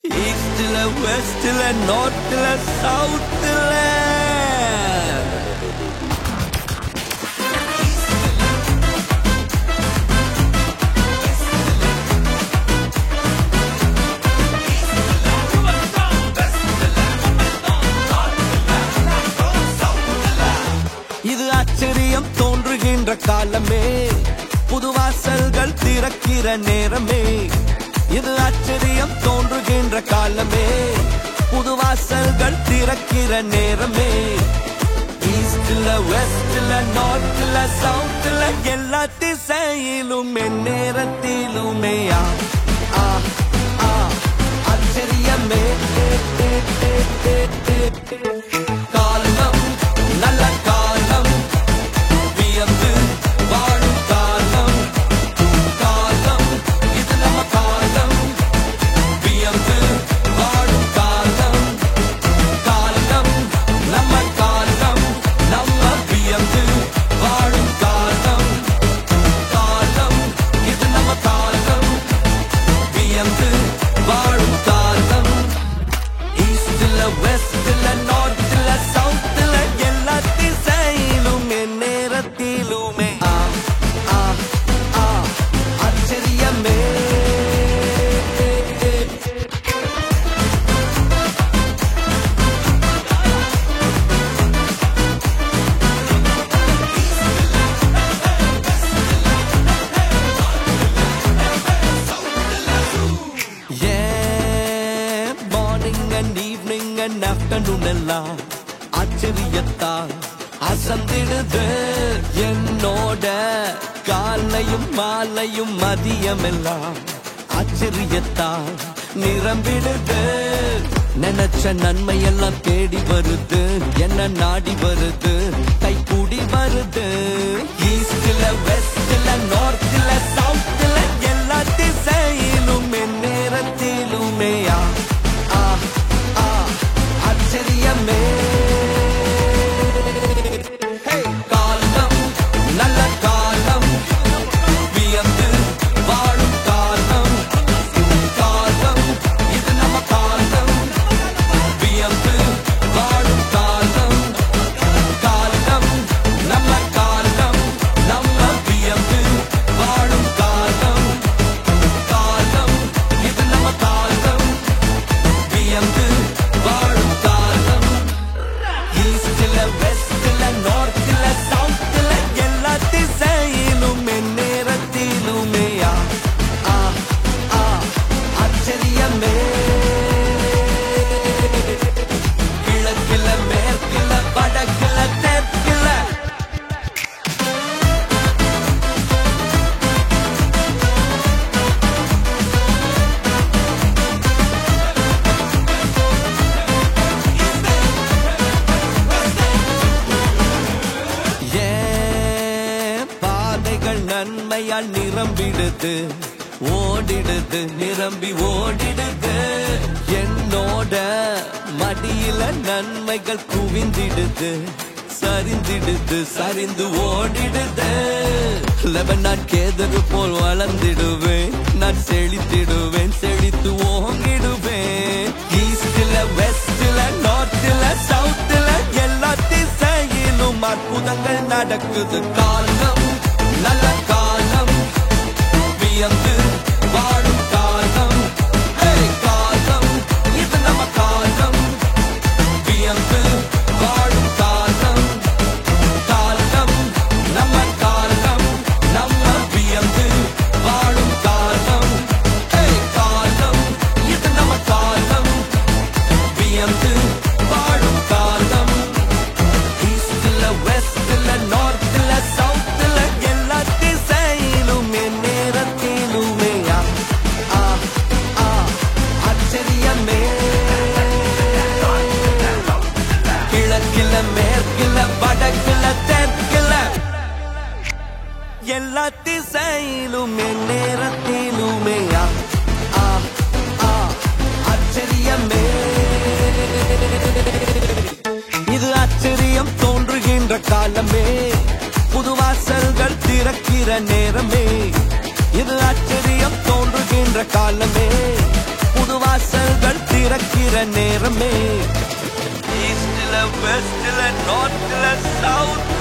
ஈஸ்ட்ல வெஸ்ட்ல நார்த்ல சவுத்ல இது ஆச்சரியம் தோன்றுகின்ற காலமே, புது வாசல்கள் திறக்கிற நேரமே. இது ஆச்சரியம் தோன்றுகின்ற காலமே, புது வாசல்கள் திறக்கிற நேரமே. ஈஸ்ட்ல வெஸ்ட்ல நார்த்ல சவுத்ல எல்லா திசையிலும் நேரத்திலுமே ஆச்சரியமே. காலம் நல்ல காலம், வியந்து வாழும் காலம். காலம் இது நம்ம காலம், வியந்து வாழும் காலம். காலம் நம்ம காலம், நம்ம வியந்து வாழும் காலம். காலம் இது நம்ம காலம், வியந்து வாழும் காலம். ஈஸ்ட்ல வெஸ்ட்ல நார்த்ல சவுத்ல எல்லா திசையிலும் நேரத்திலுமே ஆச்சரியமே. Morning and evening and afternoon எல்லாம் ஆச்சரியத்தால் அசந்திடுது என்னோட. காலையும் மாலையும் மதியம் எல்லாம் ஆச்சரியத்தால் நிரம்பிடுது. நினைச்ச நன்மை எல்லாம் தேடி வருது, என்ன நாடி வருது, கைகூடி வருது. ஈஸ்ட்ல வெஸ்ட்ல நார்த்ல சவுத்ல எல்லா திசையிலும் நேரத்திலுமே ஆச்சரியமே. காலம் நல்ல காலம், வியந்து வாழும் காலம். காலம் இது நம்ம காலம், வியந்து வாழும் காலம். காலம் நம்ம காலம், நம்ம வியந்து வாழும் காலம். காலம் இது நம்ம காலம், வியந்து வாழும் காலம். ஈஸ்ட்ல வெஸ்ட்ல நார்த்ல சவுத்ல எல்லா திசையிலும் நேரத்திலுமே ஆச்சரியமே. கிழக்குல மேற்குல வடக்குல தெற்குல பாதைகள் நன்மையால் நிரம்பிடுது, ஓடிடுது, நிரம்பி ஓடிடுது. என்னோட மடியில நன்மைகள் குவிந்திடுது, சரிந்திடுது, சரிந்து ஓடிடுது. நான் கேதரு போல் வளர்ந்திடுவேன், நான் செழித்திடுவேன், செழித்து ஓங்கிடுவேன். ஈஸ்ட்ல வெஸ்ட்ல நார்த்ல சவுத்ல எல்லா திசையிலும் அற்புதங்கள் நடக்குது. காலம் நல்ல காலம், வியந்து வாழும் காலம். காலம் இது நம்ம காலம், வியந்து வாழும் காலம். காலம் நம்ம காலம், நம்ம வியந்து வாழும் காலம். காலம் இது நம்ம காலம், வியந்து வாழும் காலம். ஈஸ்ட்ல வெஸ்ட்ல நார்த்ல சவுத்ல எல்லா திசையிலும் நேரத்திலுமே ஆச்சரியமே. கிழக்குல மேற்குல வடக்குல தெற்குல எல்லா திசையிலும் நேரத்திலுமே ஆச்சரியமே. இது ஆச்சரியம் தோன்றுகின்ற காலமே, புது வாசல்கள் திறக்கிற நேரமே. இது ஆச்சரியம் தோன்றுகின்ற காலமே, புது வாசல்கள் நேரமே ஈஸ்ட்ல வெஸ்ட்ல நார்த்ல சவுத்